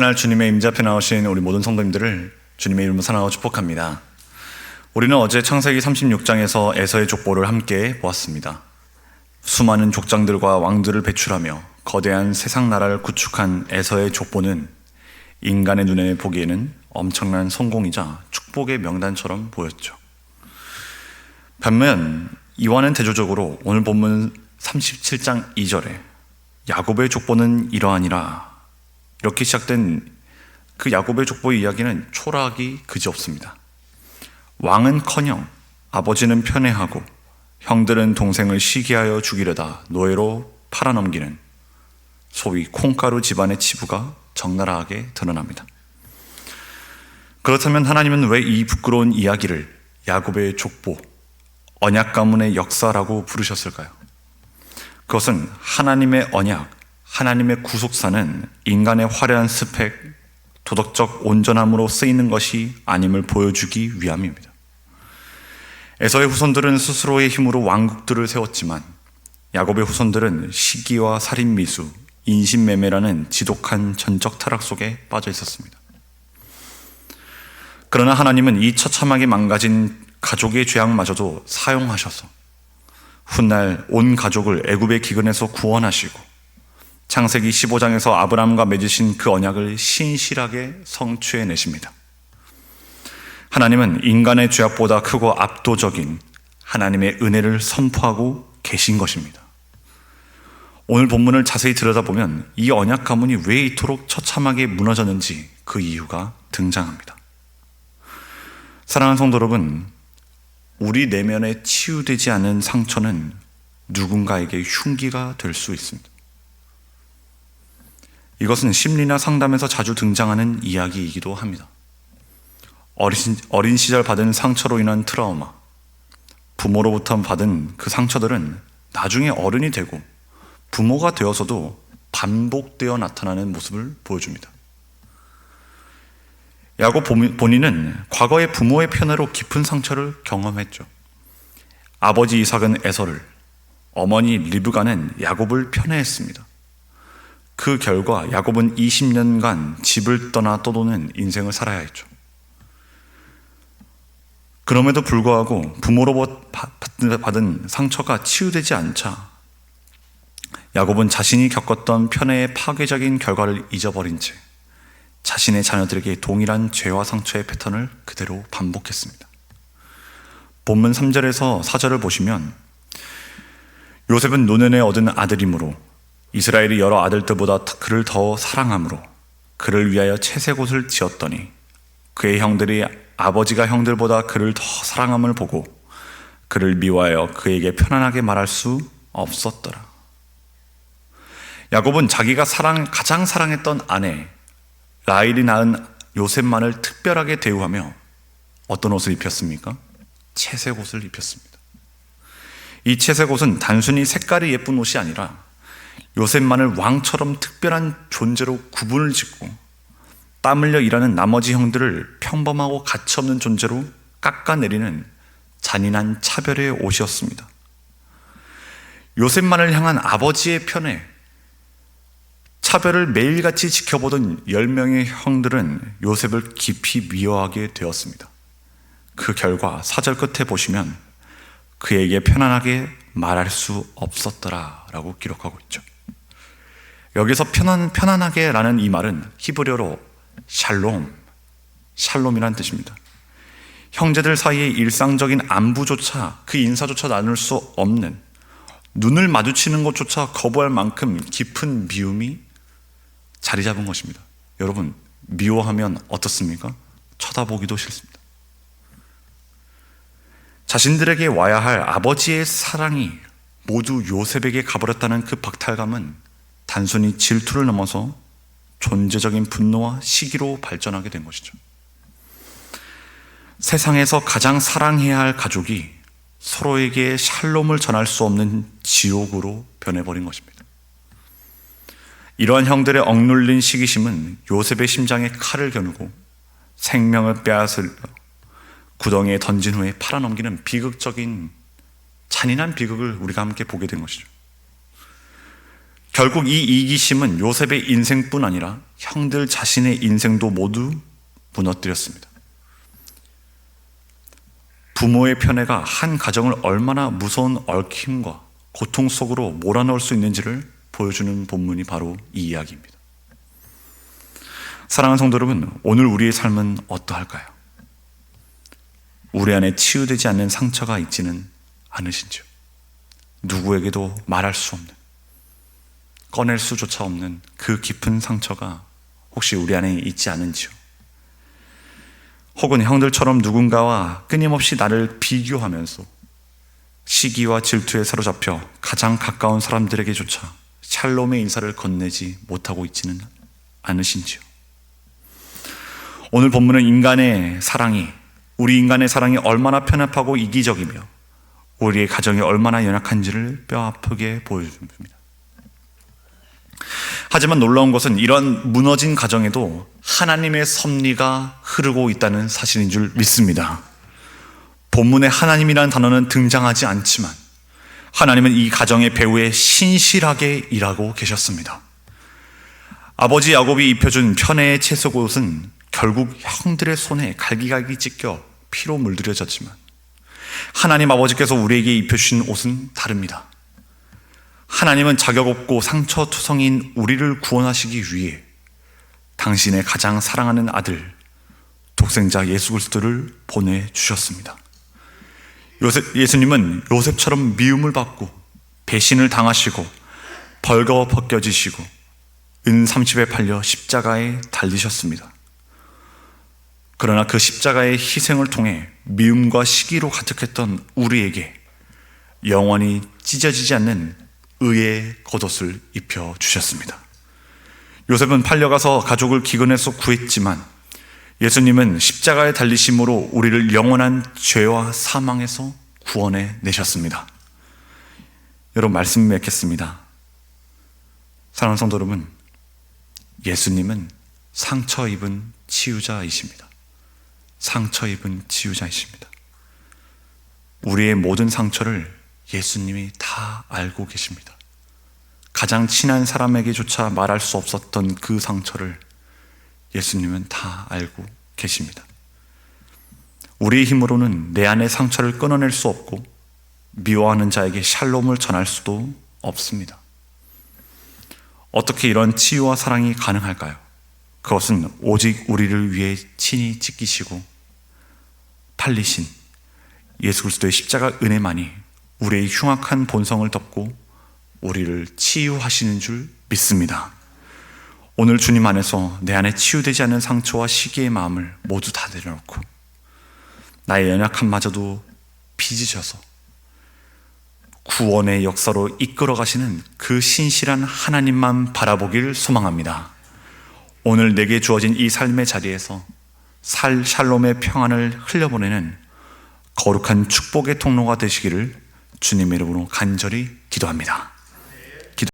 오늘 주님의 임재 앞에 나오신 우리 모든 성도님들을 주님의 이름으로 사랑하고 축복합니다. 우리는 어제 창세기 36장에서 에서의 족보를 함께 보았습니다. 수많은 족장들과 왕들을 배출하며 거대한 세상 나라를 구축한 에서의 족보는 인간의 눈에 보기에는 엄청난 성공이자 축복의 명단처럼 보였죠. 반면 이와는 대조적으로 오늘 본문 37장 2절에 야곱의 족보는 이러하니라 이렇게 시작된 그 야곱의 족보의 이야기는 초라하기 그지없습니다. 왕은커녕 아버지는 편애하고 형들은 동생을 시기하여 죽이려다 노예로 팔아넘기는 소위 콩가루 집안의 치부가 적나라하게 드러납니다. 그렇다면 하나님은 왜 이 부끄러운 이야기를 야곱의 족보, 언약 가문의 역사라고 부르셨을까요? 그것은 하나님의 언약, 하나님의 구속사는 인간의 화려한 스펙, 도덕적 온전함으로 쓰이는 것이 아님을 보여주기 위함입니다. 에서의 후손들은 스스로의 힘으로 왕국들을 세웠지만 야곱의 후손들은 시기와 살인미수, 인신매매라는 지독한 전적 타락 속에 빠져 있었습니다. 그러나 하나님은 이 처참하게 망가진 가족의 죄악마저도 사용하셔서 훗날 온 가족을 애굽의 기근에서 구원하시고 창세기 15장에서 아브라함과 맺으신 그 언약을 신실하게 성취해내십니다. 하나님은 인간의 죄악보다 크고 압도적인 하나님의 은혜를 선포하고 계신 것입니다. 오늘 본문을 자세히 들여다보면 이 언약 가문이 왜 이토록 처참하게 무너졌는지 그 이유가 등장합니다. 사랑하는 성도 여러분, 우리 내면에 치유되지 않은 상처는 누군가에게 흉기가 될 수 있습니다. 이것은 심리나 상담에서 자주 등장하는 이야기이기도 합니다. 어린 시절 받은 상처로 인한 트라우마, 부모로부터 받은 그 상처들은 나중에 어른이 되고 부모가 되어서도 반복되어 나타나는 모습을 보여줍니다. 야곱 본인은 과거의 부모의 편애로 깊은 상처를 경험했죠. 아버지 이삭은 에서를, 어머니 리브가는 야곱을 편애했습니다. 그 결과 야곱은 20년간 집을 떠나 떠도는 인생을 살아야 했죠. 그럼에도 불구하고 부모로부터 받은 상처가 치유되지 않자 야곱은 자신이 겪었던 편애의 파괴적인 결과를 잊어버린 채 자신의 자녀들에게 동일한 죄와 상처의 패턴을 그대로 반복했습니다. 본문 3절에서 4절을 보시면 요셉은 노년에 얻은 아들이므로 이스라엘이 여러 아들들보다 그를 더 사랑함으로 그를 위하여 채색옷을 지었더니 그의 형들이 아버지가 형들보다 그를 더 사랑함을 보고 그를 미워하여 그에게 편안하게 말할 수 없었더라. 야곱은 자기가 가장 사랑했던 아내 라헬이 낳은 요셉만을 특별하게 대우하며 어떤 옷을 입혔습니까? 채색옷을 입혔습니다. 이 채색옷은 단순히 색깔이 예쁜 옷이 아니라 요셉만을 왕처럼 특별한 존재로 구분을 짓고 땀 흘려 일하는 나머지 형들을 평범하고 가치없는 존재로 깎아내리는 잔인한 차별의 옷이었습니다. 요셉만을 향한 아버지의 편애, 차별을 매일같이 지켜보던 10명의 형들은 요셉을 깊이 미워하게 되었습니다. 그 결과 4절 끝에 보시면 그에게 편안하게 말할 수 없었더라 라고 기록하고 있죠. 여기서 편안하게 라는 이 말은 히브리어로 샬롬이란 뜻입니다. 형제들 사이의 일상적인 안부조차, 그 인사조차 나눌 수 없는, 눈을 마주치는 것조차 거부할 만큼 깊은 미움이 자리 잡은 것입니다. 여러분, 미워하면 어떻습니까? 쳐다보기도 싫습니다. 자신들에게 와야 할 아버지의 사랑이 모두 요셉에게 가버렸다는 그 박탈감은 단순히 질투를 넘어서 존재적인 분노와 시기로 발전하게 된 것이죠. 세상에서 가장 사랑해야 할 가족이 서로에게 샬롬을 전할 수 없는 지옥으로 변해버린 것입니다. 이러한 형들의 억눌린 시기심은 요셉의 심장에 칼을 겨누고 생명을 빼앗을 구덩이에 던진 후에 팔아넘기는 비극적인 잔인한 비극을 우리가 함께 보게 된 것이죠. 결국 이 이기심은 요셉의 인생뿐 아니라 형들 자신의 인생도 모두 무너뜨렸습니다. 부모의 편애가 한 가정을 얼마나 무서운 얽힘과 고통 속으로 몰아넣을 수 있는지를 보여주는 본문이 바로 이 이야기입니다. 사랑하는 성도 여러분, 오늘 우리의 삶은 어떠할까요? 우리 안에 치유되지 않는 상처가 있지는 않으신지요? 누구에게도 말할 수 없는, 꺼낼 수조차 없는 그 깊은 상처가 혹시 우리 안에 있지 않은지요? 혹은 형들처럼 누군가와 끊임없이 나를 비교하면서 시기와 질투에 사로잡혀 가장 가까운 사람들에게조차 샬롬의 인사를 건네지 못하고 있지는 않으신지요? 오늘 본문은 우리 인간의 사랑이 얼마나 편협하고 이기적이며 우리의 가정이 얼마나 연약한지를 뼈아프게 보여줍니다. 하지만 놀라운 것은 이런 무너진 가정에도 하나님의 섭리가 흐르고 있다는 사실인 줄 믿습니다. 본문에 하나님이라는 단어는 등장하지 않지만 하나님은 이 가정의 배후에 신실하게 일하고 계셨습니다. 아버지 야곱이 입혀준 편애의 채색옷은 결국 형들의 손에 갈기갈기 찢겨 피로 물들여졌지만 하나님 아버지께서 우리에게 입혀주신 옷은 다릅니다. 하나님은 자격 없고 상처투성인 우리를 구원하시기 위해 당신의 가장 사랑하는 아들 독생자 예수 그리스도를 보내주셨습니다. 예수님은 요셉처럼 미움을 받고 배신을 당하시고 벌거벗겨지시고 은 30에 팔려 십자가에 달리셨습니다. 그러나 그 십자가의 희생을 통해 미움과 시기로 가득했던 우리에게 영원히 찢어지지 않는 의의 겉옷을 입혀주셨습니다. 요셉은 팔려가서 가족을 기근해서 구했지만 예수님은 십자가에 달리심으로 우리를 영원한 죄와 사망에서 구원해 내셨습니다. 여러분, 말씀 맺겠습니다. 사랑하는 성도 여러분, 예수님은 상처 입은 치유자이십니다. 상처 입은 치유자이십니다. 우리의 모든 상처를 예수님이 다 알고 계십니다. 가장 친한 사람에게조차 말할 수 없었던 그 상처를 예수님은 다 알고 계십니다. 우리의 힘으로는 내 안의 상처를 끊어낼 수 없고 미워하는 자에게 샬롬을 전할 수도 없습니다. 어떻게 이런 치유와 사랑이 가능할까요? 그것은 오직 우리를 위해 친히 찢기시고 팔리신 예수 그리스도의 십자가 은혜만이 우리의 흉악한 본성을 덮고 우리를 치유하시는 줄 믿습니다. 오늘 주님 안에서 내 안에 치유되지 않는 상처와 시기의 마음을 모두 다 내려놓고 나의 연약함마저도 빚으셔서 구원의 역사로 이끌어 가시는 그 신실한 하나님만 바라보길 소망합니다. 오늘 내게 주어진 이 삶의 자리에서 샬롬의 평안을 흘려보내는 거룩한 축복의 통로가 되시기를 주님의 이름으로 간절히 기도합니다.